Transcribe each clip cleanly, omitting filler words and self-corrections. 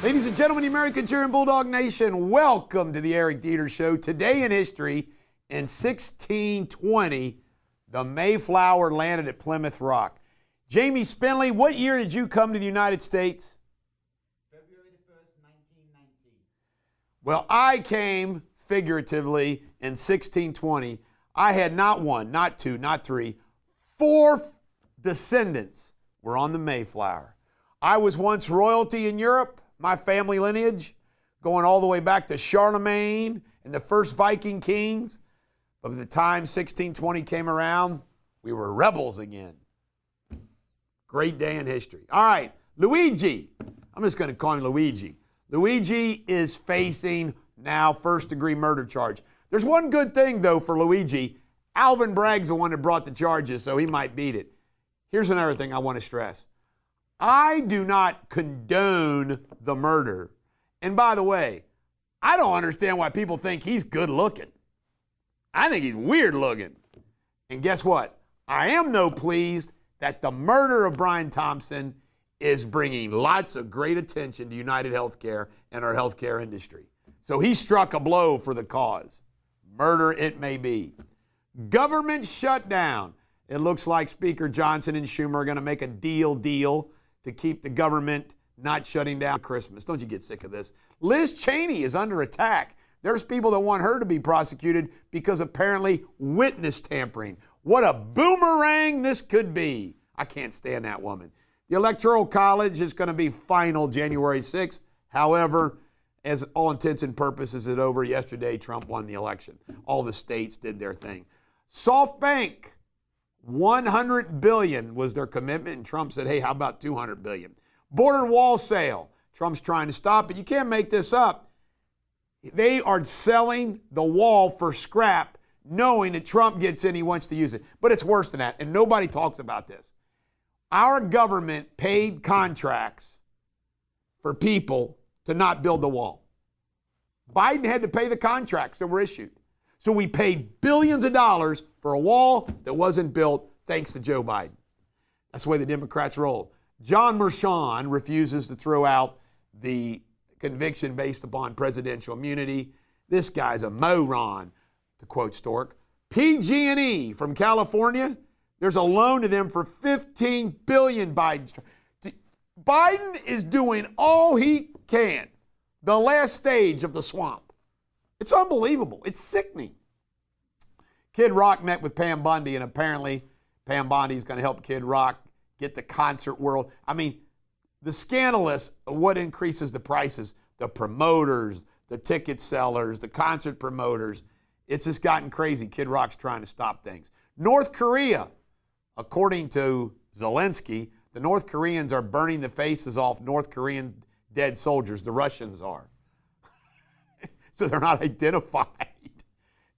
Ladies and gentlemen, the American Cheer and Bulldog Nation, welcome to the Eric Deters Show. Today in history, in 1620, the Mayflower landed at Plymouth Rock. Jamie Spindley, what year did you come to the United States? February the 1st, 1919. Well, I came figuratively in 1620. I had not one, not two, not three, four descendants were on the Mayflower. I was once royalty in Europe. My family lineage, going all the way back to Charlemagne and the first Viking kings. But by the time 1620 came around, we were rebels again. Great day in history. All right, Luigi. I'm just going to call him Luigi. Luigi is facing now first-degree murder charge. There's one good thing, though, for Luigi. Alvin Bragg's the one that brought the charges, so he might beat it. Here's another thing I want to stress. I do not condone the murder. And by the way, I don't understand why people think he's good looking. I think he's weird looking. And guess what? I am no pleased that the murder of Brian Thompson is bringing lots of great attention to United Healthcare and our healthcare industry. So he struck a blow for the cause. Murder it may be. Government shutdown. It looks like Speaker Johnson and Schumer are going to make a deal to keep the government not shutting down Christmas. Don't you get sick of this? Liz Cheney is under attack. There's people that want her to be prosecuted because apparently witness tampering. What a boomerang this could be. I can't stand that woman. The Electoral College is going to be final January 6th. However, as all intents and purposes is over, yesterday Trump won the election. All the states did their thing. SoftBank. $100 billion was their commitment, and Trump said, hey, how about $200 billion? Border wall sale. Trump's trying to stop it. You can't make this up. They are selling the wall for scrap, knowing that Trump gets in, he wants to use it. But it's worse than that, and nobody talks about this. Our government paid contracts for people to not build the wall. Biden had to pay the contracts that were issued. So we paid billions of dollars for a wall that wasn't built thanks to Joe Biden. That's the way the Democrats roll. John Mershon refuses to throw out the conviction based upon presidential immunity. This guy's a moron, to quote Stork. PG&E from California, there's a loan to them for $15 billion. Biden is doing all he can. The last stage of the swamp. It's unbelievable. It's sickening. Kid Rock met with Pam Bondi, and apparently Pam Bondi is going to help Kid Rock get the concert world. I mean, the scandalous, what increases the prices? The promoters, the ticket sellers, the concert promoters. It's just gotten crazy. Kid Rock's trying to stop things. North Korea, according to Zelensky, the North Koreans are burning the faces off North Korean dead soldiers. The Russians are. So they're not identified.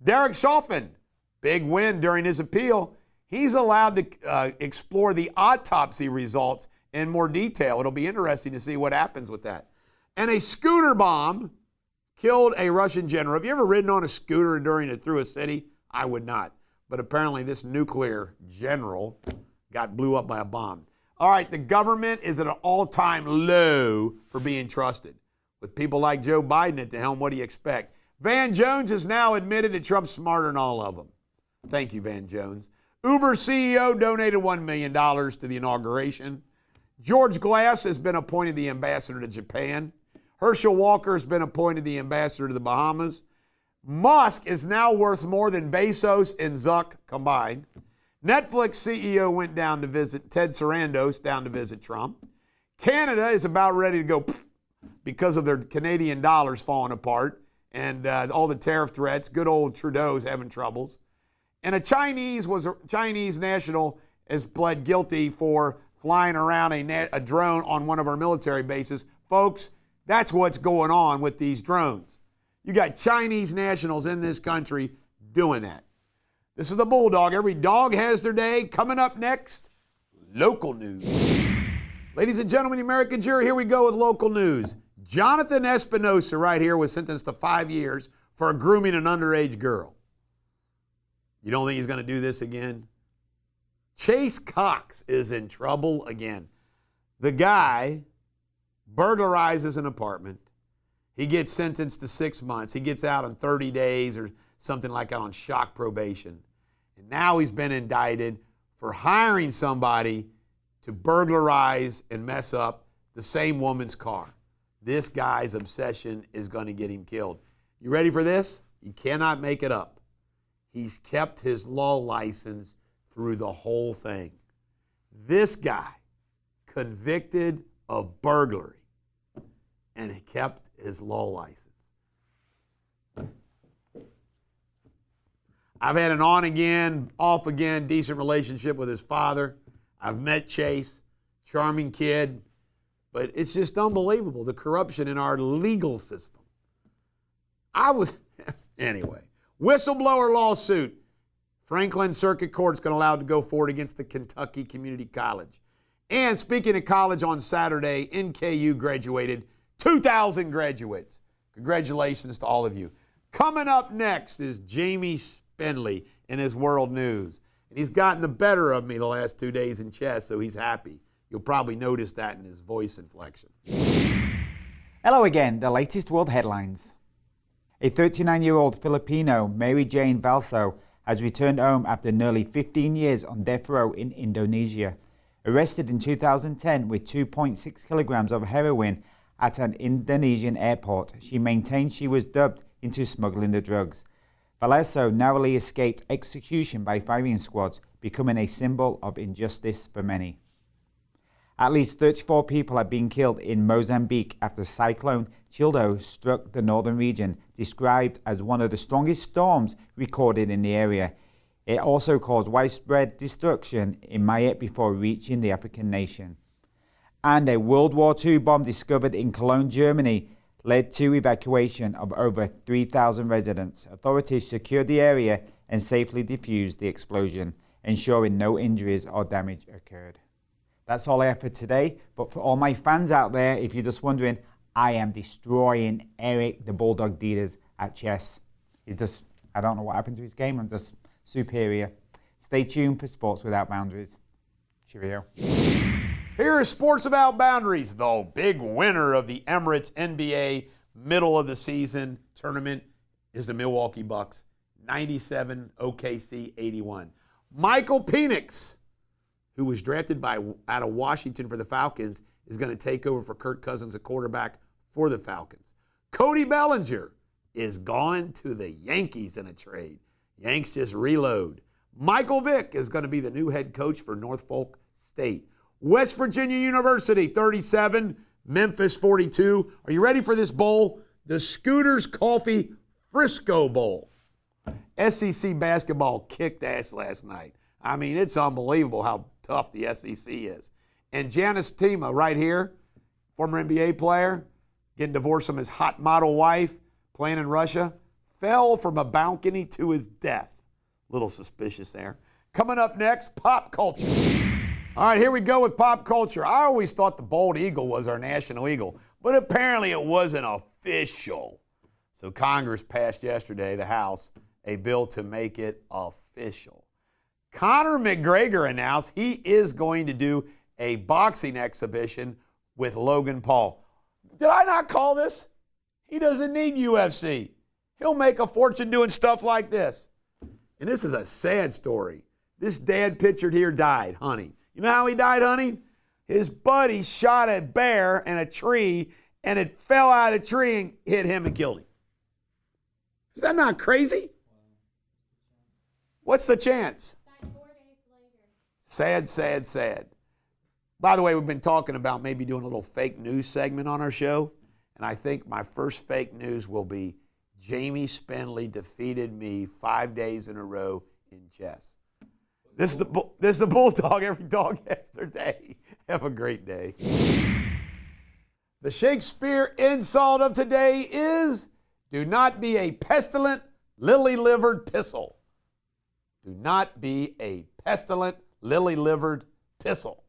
Derek Chauvin, big win during his appeal. He's allowed to explore the autopsy results in more detail. It'll be interesting to see what happens with that. And a scooter bomb killed a Russian general. Have you ever ridden on a scooter through a city? I would not. But apparently this nuclear general blew up by a bomb. All right, the government is at an all-time low for being trusted. With people like Joe Biden at the helm, what do you expect? Van Jones has now admitted that Trump's smarter than all of them. Thank you, Van Jones. Uber CEO donated $1 million to the inauguration. George Glass has been appointed the ambassador to Japan. Herschel Walker has been appointed the ambassador to the Bahamas. Musk is now worth more than Bezos and Zuck combined. Netflix CEO went down to visit Ted Sarandos, down to visit Trump. Canada is about ready to go because of their Canadian dollars falling apart and all the tariff threats. Good old Trudeau's having troubles. And a Chinese national is pled guilty for flying around a drone on one of our military bases. Folks, that's what's going on with these drones. You got Chinese nationals in this country doing that. This is the Bulldog. Every dog has their day. Coming up next, local news. Ladies and gentlemen, the American jury, here we go with local news. Jonathan Espinosa right here was sentenced to 5 years for grooming an underage girl. You don't think he's going to do this again? Chase Cox is in trouble again. The guy burglarizes an apartment. He gets sentenced to 6 months. He gets out in 30 days or something like that on shock probation. And now he's been indicted for hiring somebody to burglarize and mess up the same woman's car. This guy's obsession is going to get him killed. You ready for this? You cannot make it up. He's kept his law license through the whole thing. This guy, convicted of burglary, and he kept his law license. I've had an on-again, off-again, decent relationship with his father. I've met Chase, charming kid, but it's just unbelievable, the corruption in our legal system. Anyway, whistleblower lawsuit. Franklin Circuit Court's going to allow it to go forward against the Kentucky Community College. And speaking of college, on Saturday, NKU graduated 2,000 graduates. Congratulations to all of you. Coming up next is Jamie Spindley in his World News. And he's gotten the better of me the last 2 days in chess, so he's happy. You'll probably notice that in his voice inflection. Hello again, the latest world headlines. A 39-year-old Filipino, Mary Jane Valso, has returned home after nearly 15 years on death row in Indonesia. Arrested in 2010 with 2.6 kilograms of heroin at an Indonesian airport, she maintained she was dubbed into smuggling the drugs. Valso narrowly escaped execution by firing squads, becoming a symbol of injustice for many. At least 34 people have been killed in Mozambique after Cyclone Childo struck the northern region, described as one of the strongest storms recorded in the area. It also caused widespread destruction in Mayotte before reaching the African nation. And a World War II bomb discovered in Cologne, Germany, led to evacuation of over 3,000 residents. Authorities secured the area and safely defused the explosion, ensuring no injuries or damage occurred. That's all I have for today, but for all my fans out there, if you're just wondering, I am destroying Eric the Bulldog Deters at chess. I don't know what happened to his game, I'm just superior. Stay tuned for Sports Without Boundaries. Cheerio. Here is Sports Without Boundaries. The big winner of the Emirates NBA middle of the season tournament is the Milwaukee Bucks. 97, OKC 81. Michael Penix, who was drafted out of Washington for the Falcons, is going to take over for Kirk Cousins, a quarterback for the Falcons. Cody Bellinger is gone to the Yankees in a trade. Yanks just reload. Michael Vick is going to be the new head coach for Norfolk State. West Virginia University, 37, Memphis, 42. Are you ready for this bowl? The Scooters Coffee Frisco Bowl. SEC basketball kicked ass last night. I mean, it's unbelievable how tough the SEC is. And Janice Tima right here, former NBA player, getting divorced from his hot model wife, playing in Russia, fell from a balcony to his death. Little suspicious there. Coming up next, pop culture. All right, here we go with pop culture. I always thought the bald eagle was our national eagle, but apparently it wasn't official. So Congress passed yesterday, the House, a bill to make it official. Conor McGregor announced he is going to do a boxing exhibition with Logan Paul. Did I not call this? He doesn't need UFC. He'll make a fortune doing stuff like this. And this is a sad story. This dad pictured here died hunting. You know how he died hunting? His buddy shot a bear in a tree, and it fell out of the tree and hit him and killed him. Is that not crazy? What's the chance? 4 days later. Sad, sad, sad. By the way, we've been talking about maybe doing a little fake news segment on our show, and I think my first fake news will be Jamie Spindley defeated me 5 days in a row in chess. This is the Bulldog. Every dog has their day. Have a great day. The Shakespeare insult of today is, do not be a pestilent, lily-livered pissel. Do not be a pestilent, lily-livered pissel.